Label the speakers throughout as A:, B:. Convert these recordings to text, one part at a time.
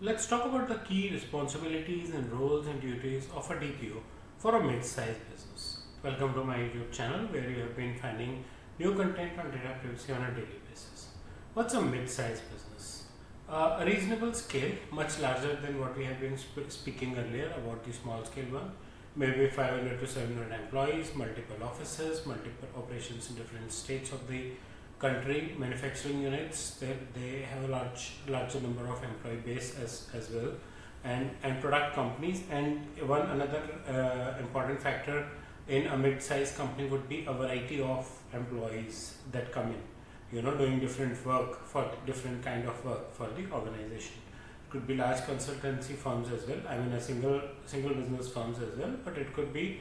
A: Let's talk about the key responsibilities and roles and duties of a DPO for a mid-sized business. Welcome to my YouTube channel where you have been finding new content on data privacy on a daily basis. What's a mid-sized business? A reasonable scale, much larger than what we have been speaking earlier about the small scale one. Maybe 500 to 700 employees, multiple offices, multiple operations in different states of the country, manufacturing units. They have a larger number of employee base as well, and product companies. And one another important factor in a mid-sized company would be a variety of employees that come in, doing different work for different kind of work for the organization. It could be large consultancy firms as well. I mean, a single business firms as well, but it could be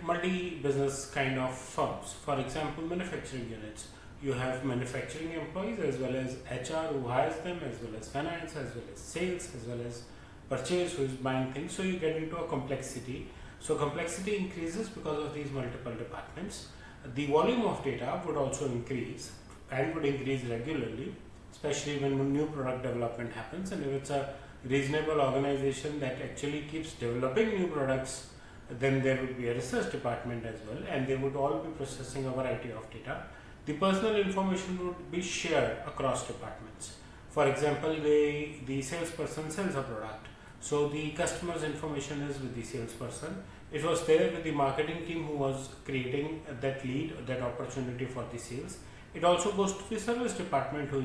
A: multi-business kind of firms. For example, manufacturing units. You have manufacturing employees as well as HR who hires them, as well as finance, as well as sales, as well as purchase who is buying things. So you get into a complexity. So complexity increases because of these multiple departments. The volume of data would also increase and would increase regularly, especially when new product development happens. And if it's a reasonable organization that actually keeps developing new products, then there would be a research department as well, and they would all be processing a variety of data. The personal information would be shared across departments. For example, the salesperson sells a product, so the customer's information is with the salesperson. It was there with the marketing team who was creating that lead, that opportunity for the sales. It also goes to the service department who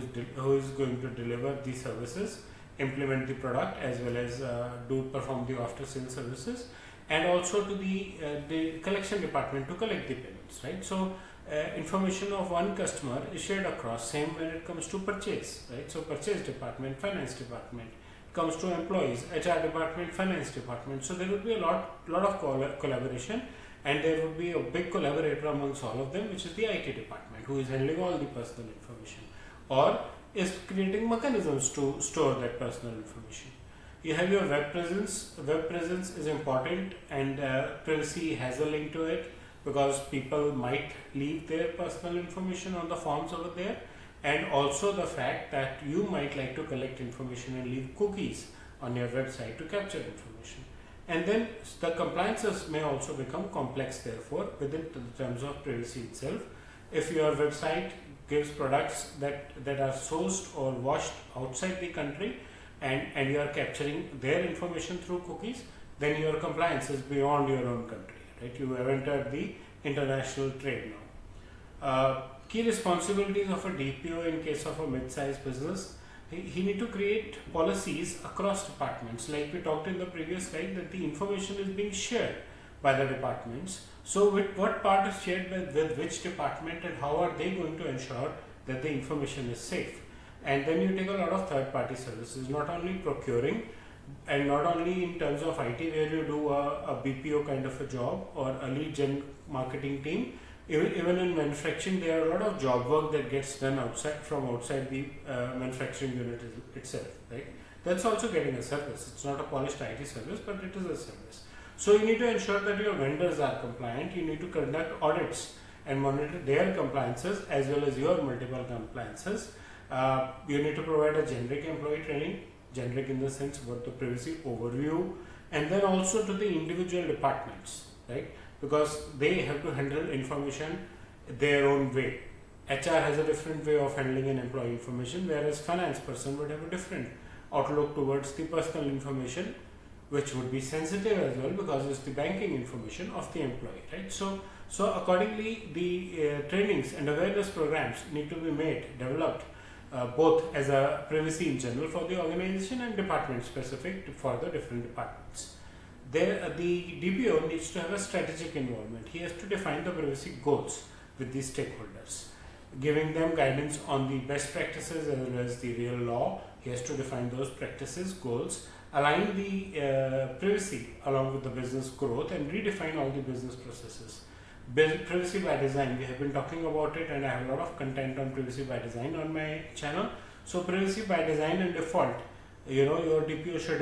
A: is going to deliver the services, implement the product, as well as perform the after sales services, and also to the collection department to collect the payments, right? So information of one customer is shared across. Same when it comes to purchase, right? So purchase department, finance department, comes to employees, HR department, finance department. So there would be a lot of collaboration, and there would be a big collaborator amongst all of them, which is the IT department, who is handling all the personal information or is creating mechanisms to store that personal information. You have your web presence. Web presence is important, and privacy has a link to it, because people might leave their personal information on the forms over there, and also the fact that you might like to collect information and leave cookies on your website to capture information. And then the compliances may also become complex, therefore, within the terms of privacy itself. If your website gives products that are sourced or washed outside the country, and you are capturing their information through cookies, then your compliance is beyond your own country, right? You have entered the international trade now. Key responsibilities of a DPO in case of a mid-sized business: he need to create policies across departments. Like we talked in the previous slide, that the information is being shared by the departments. So with what part is shared with which department, and how are they going to ensure that the information is safe? And then you take a lot of third-party services, not only procuring, and not only in terms of IT, where you do a BPO kind of a job or a lead gen marketing team. Even in manufacturing, there are a lot of job work that gets done from outside the manufacturing unit itself, right? That's also getting a service. It's not a polished IT service, but it is a service. So you need to ensure that your vendors are compliant. You need to conduct audits and monitor their compliances as well as your multiple compliances. You need to provide a generic employee training, generic in the sense what the privacy overview, and then also to the individual departments, right? Because they have to handle information their own way. HR has a different way of handling an employee information, whereas finance person would have a different outlook towards the personal information, which would be sensitive as well, because it's the banking information of the employee, right? So accordingly, the trainings and awareness programs need to be developed, both as a privacy in general for the organization and department specific for the different departments. The DPO needs to have a strategic involvement. He has to define the privacy goals with the stakeholders, giving them guidance on the best practices as well as the real law. He has to define those practices, goals, align the privacy along with the business growth, and redefine all the business processes. Privacy by design, we have been talking about it, and I have a lot of content on privacy by design on my channel. So privacy by design and default, your DPO should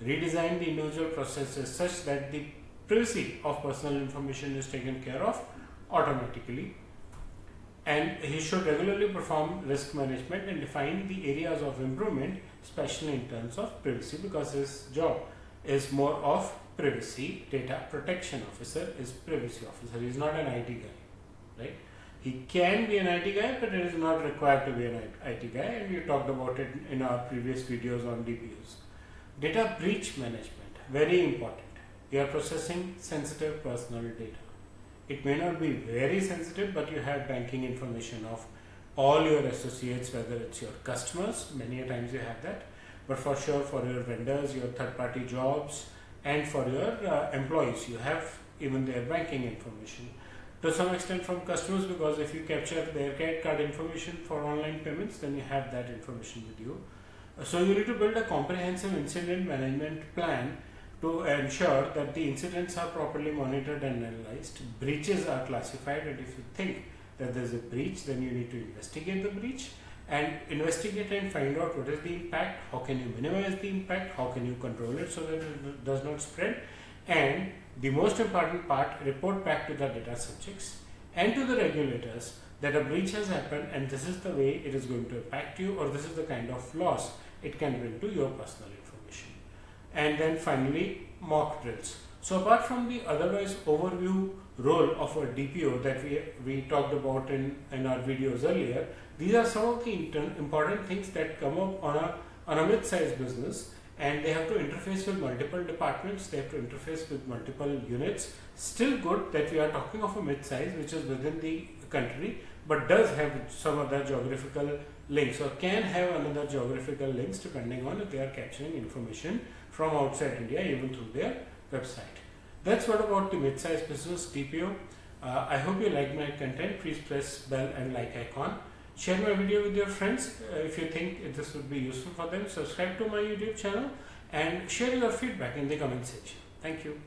A: redesign the individual processes such that the privacy of personal information is taken care of automatically. and he should regularly perform risk management and define the areas of improvement, especially in terms of privacy, because his job is more of privacy. Data protection officer is privacy officer. He is not an IT guy, right? He can be an IT guy, but it is not required to be an IT guy, and we talked about it in our previous videos on DPOs. Data breach management, very important. You are processing sensitive personal data. It may not be very sensitive, but you have banking information of all your associates, whether it's your customers, many a times you have that, but for sure for your vendors, your third-party jobs, and for your employees, you have even their banking information. To some extent from customers, because if you capture their credit card information for online payments, then you have that information with you. So you need to build a comprehensive incident management plan to ensure that the incidents are properly monitored and analyzed, breaches are classified, and if you think that there is a breach, then you need to investigate the breach and investigate and find out what is the impact, how can you minimize the impact, how can you control it so that it does not spread, and the most important part, report back to the data subjects and to the regulators that a breach has happened and this is the way it is going to impact you, or this is the kind of loss it can bring to your personal information. And then finally, mock drills. So apart from the otherwise overview role of a DPO that we talked about in our videos earlier, these are some of the important things that come up on a mid-sized business, and they have to interface with multiple departments, they have to interface with multiple units. Still good that we are talking of a mid-size which is within the country, but does have some other geographical links or can have another geographical links depending on if they are capturing information from outside India even through their website. That's what about the mid-size business DPO. I hope you like my content. Please press bell and like icon. Share my video with your friends if you think this would be useful for them. Subscribe to my YouTube channel and share your feedback in the comment section. Thank you.